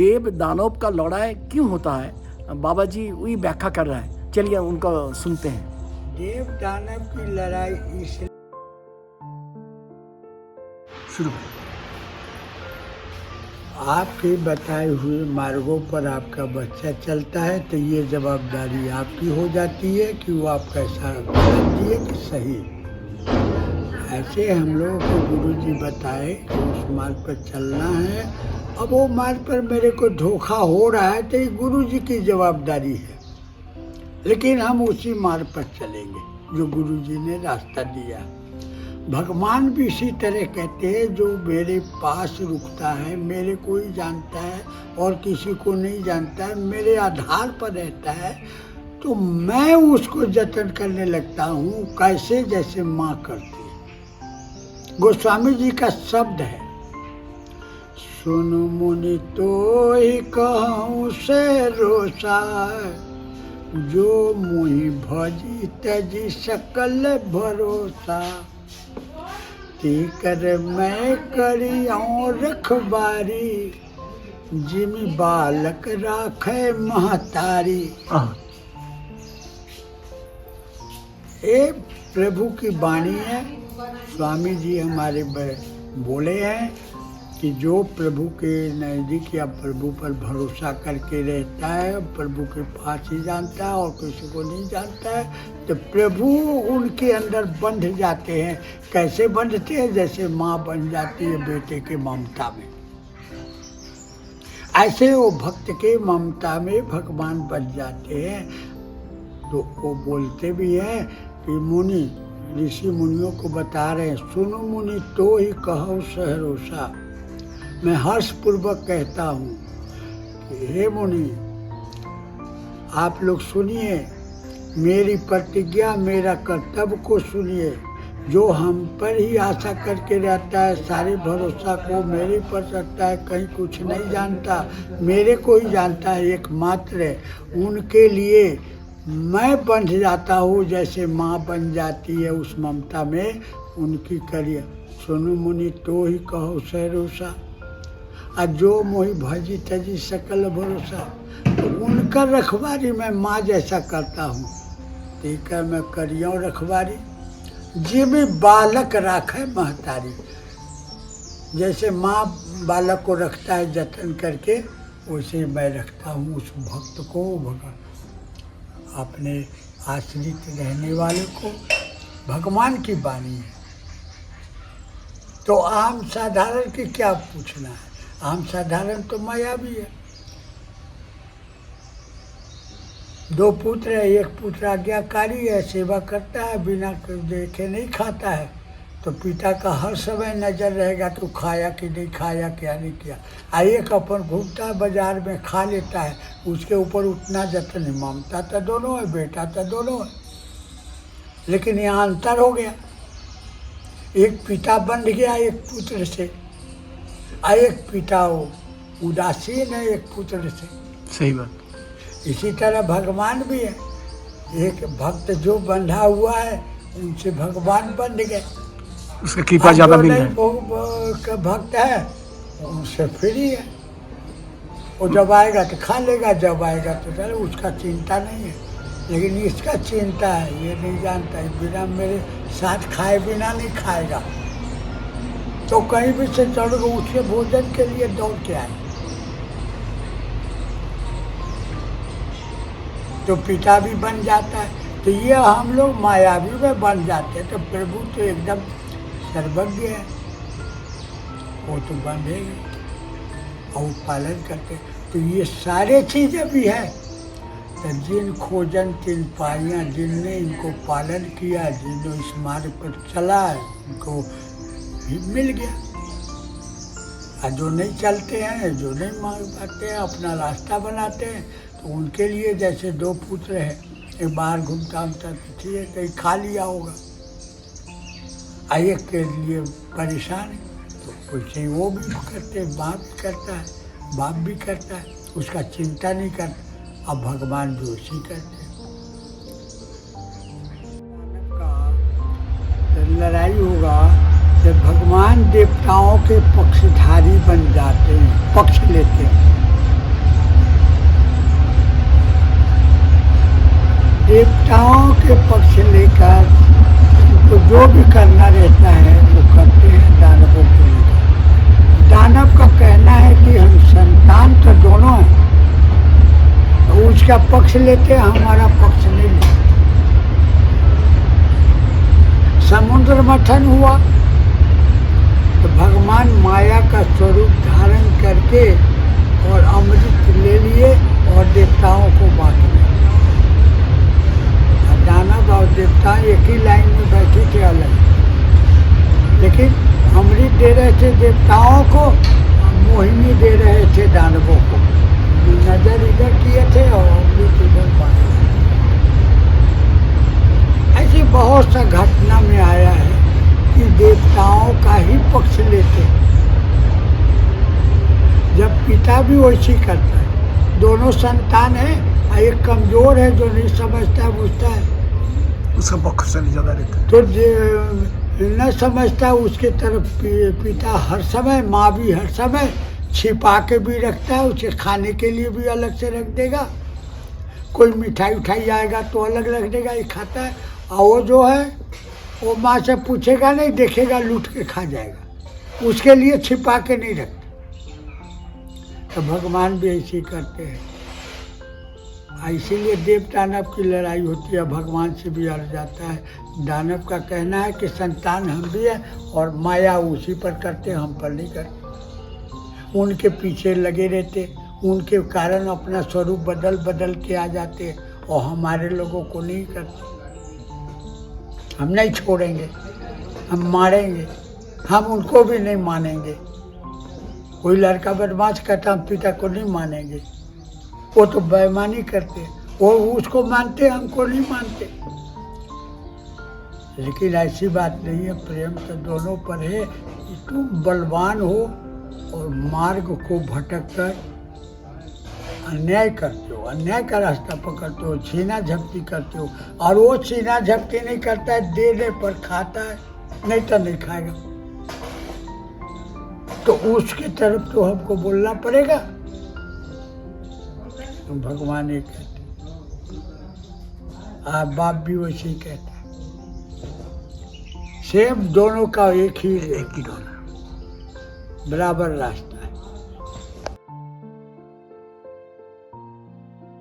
देव दानव का लड़ाई क्यों होता है, बाबा जी वही व्याख्या कर रहा है। चलिए उनका सुनते हैं। देव दानव की लड़ाई इसलिए शुरू। आपके बताए हुए मार्गों पर आपका बच्चा चलता है तो ये जवाबदारी आपकी हो जाती है कि वो आप कैसा करती है कि सही। ऐसे हम लोगों को गुरुजी बताए कि उस मार्ग पर चलना है। अब वो मार्ग पर मेरे को धोखा हो रहा है तो ये गुरुजी की जवाबदारी है, लेकिन हम उसी मार्ग पर चलेंगे जो गुरुजी ने रास्ता दिया। भगवान भी इसी तरह कहते हैं, जो मेरे पास रुकता है, मेरे को ही जानता है और किसी को नहीं जानता है, मेरे आधार पर रहता है, तो मैं उसको जतन करने लगता हूँ कैसे, जैसे माँ करती है। गोस्वामी जी का शब्द है, सुन मुनि तो ही कहूँ से रोसा, जो मुहि भजी तजी सकल भरोसा, कर मैं करी और रखबारी, जिमि बालक राखे महतारी। ये प्रभु की वाणी है। स्वामी जी हमारे बोले हैं कि जो प्रभु के नज़दीक या प्रभु पर भरोसा करके रहता है, प्रभु के पास ही जानता है और किसी को नहीं जानता है, तो प्रभु उनके अंदर बंध जाते हैं। कैसे बंधते हैं? जैसे माँ बन जाती है बेटे के ममता में, ऐसे वो भक्त के ममता में भगवान बन जाते हैं। तो वो बोलते भी हैं कि मुनि, ऋषि मुनियों को बता रहे हैं, सुनो मुनि तो ही कहो सहरोसा। मैं हर्षपूर्वक कहता हूँ कि हे मुनि, आप लोग सुनिए, मेरी प्रतिज्ञा, मेरा कर्तव्य को सुनिए। जो हम पर ही आशा करके रहता है, सारे भरोसा को मेरे पर रखता है, कहीं कुछ नहीं जानता, मेरे को ही जानता है एकमात्र है, उनके लिए मैं बंध जाता हूँ जैसे माँ बन जाती है उस ममता में। उनकी करिए सुनो मुनि तो ही कहो सहरोसा, और जो मोहि भजी तजी सकल भरोसा, तो उनका रखवारी मैं माँ जैसा करता हूँ। ठीक है, मैं करियो रखवारी, जिमि बालक राखे महतारी। जैसे माँ बालक को रखता है जतन करके, वैसे मैं रखता हूँ उस भक्त को, अपने आश्रित रहने वाले को। भगवान की वाणी है। तो आम साधारण की क्या पूछना है? आम साधारण तो मायावी है। दो पुत्र है, एक पुत्र आज्ञाकारी है, सेवा करता है, बिना देखे नहीं खाता है, तो पिता का हर समय नजर रहेगा कि खाया कि नहीं खाया, क्या नहीं किया। एक अपन घूमता है बाजार में, खा लेता है, उसके ऊपर उतना जतन नहीं। ममता तो दोनों है, बेटा तो दोनों है, लेकिन यहाँ अंतर हो गया। एक पिता बन गया एक पुत्र से, एक पिता उदासीन है एक पुत्र से। सही बात। इसी तरह भगवान भी है। एक भक्त जो बंधा हुआ है, उनसे भगवान बन गए, उसका कृपा ज्यादा मिल रहा है। का भक्त है उनसे फ्री है। वो जब आएगा तो खा लेगा, जब आएगा तो चलो, उसका चिंता नहीं है। लेकिन इसका चिंता है, ये नहीं जानता है, बिना मेरे साथ खाए बिना नहीं खाएगा, तो कहीं भी से चढ़ गए, उसके भोजन के लिए दौड़ के आए। तो पिता भी बन जाता है। तो ये हम लोग मायावी में बन जाते हैं। तो प्रभु तो एकदम सर्वज्ञ है, वो तो बंधेगा और पालन करते। तो ये सारे चीज़ें भी है। तो जिन खोजन तिन पाइयाँ, जिनने इनको पालन किया, जिन्होंने इस मार्ग पर चला, इनको भी मिल गया। और जो नहीं चलते हैं, जो नहीं मांग पाते हैं, अपना रास्ता बनाते हैं, तो उनके लिए जैसे दो पुत्र हैं, एक बाहर घूमता घूमता ठीक है, कहीं खा लिया होगा, एक के लिए परेशान है, तो वैसे वो भी करते हैं, बाप भी करता है, बाप भी करता है, उसका चिंता नहीं करता। अब भगवान भी उसी करते हैं। लड़ाई होगा जब भगवान देवताओं के पक्षधारी बन जाते हैं, पक्ष लेते हैं। उसका पक्ष लेते हैं, हमारा पक्ष नहीं लेते। समुद्र मंथन हुआ तो भगवान माया का स्वरूप धारण करके और अमृत ले लिए और देवताओं को बांट दिया। दानव और देवता एक ही लाइन में बैठे थे अलग, लेकिन अमृत दे रहे थे देवताओं को, मोहिनी दे रहे थे दानवों को। नजर इधर किए थे और अमृत इधर बांट दिया। ऐसी बहुत सा घटना में आया है कि देवताओं का ही पक्ष लेते हैं। जब पिता भी वैसी करता है, दोनों संतान है, एक कमजोर है जो नहीं समझता बुझता है, उसका पक्ष से ज्यादा रहता है। तो न समझता उसके तरफ पिता हर समय, माँ भी हर समय छिपा के भी रखता है, उसे खाने के लिए भी अलग से रख देगा। कोई मिठाई उठाई आएगा तो अलग रख देगा, ये खाता है। और वो जो है वो माँ से पूछेगा नहीं, देखेगा लूट के खा जाएगा, उसके लिए छिपा के नहीं रखते। तो भगवान भी ऐसे करते हैं। इसीलिए देव दानव की लड़ाई होती है, भगवान से भी हार जाता है। दानव का कहना है कि संतान हम भी है और माया उसी पर करते, हम पर नहीं करते। उनके पीछे लगे रहते, उनके कारण अपना स्वरूप बदल बदल के आ जाते और हमारे लोगों को नहीं करते। हम नहीं छोड़ेंगे, हम मारेंगे, हम उनको भी नहीं मानेंगे। कोई लड़का बदमाश करता, हम पिता को नहीं मानेंगे, वो तो बेईमानी करते, वो उसको मानते, हमको नहीं मानते। लेकिन ऐसी बात नहीं है, प्रेम तो दोनों पर है कि तुम बलवान हो और मार्ग को भटक कर अन्याय करते हो, अन्याय का रास्ता पकड़ते हो, छीना झपटी करते हो। और वो छीना झपटी नहीं करता है, देने पर खाता है, नहीं तो नहीं खाएगा। तो उसकी तरफ तो हमको बोलना पड़ेगा। तो भगवान ये कहते, आप बाप भी वैसे ही कहता है। सेम दोनों का एक ही डोला, बराबर रास्ता।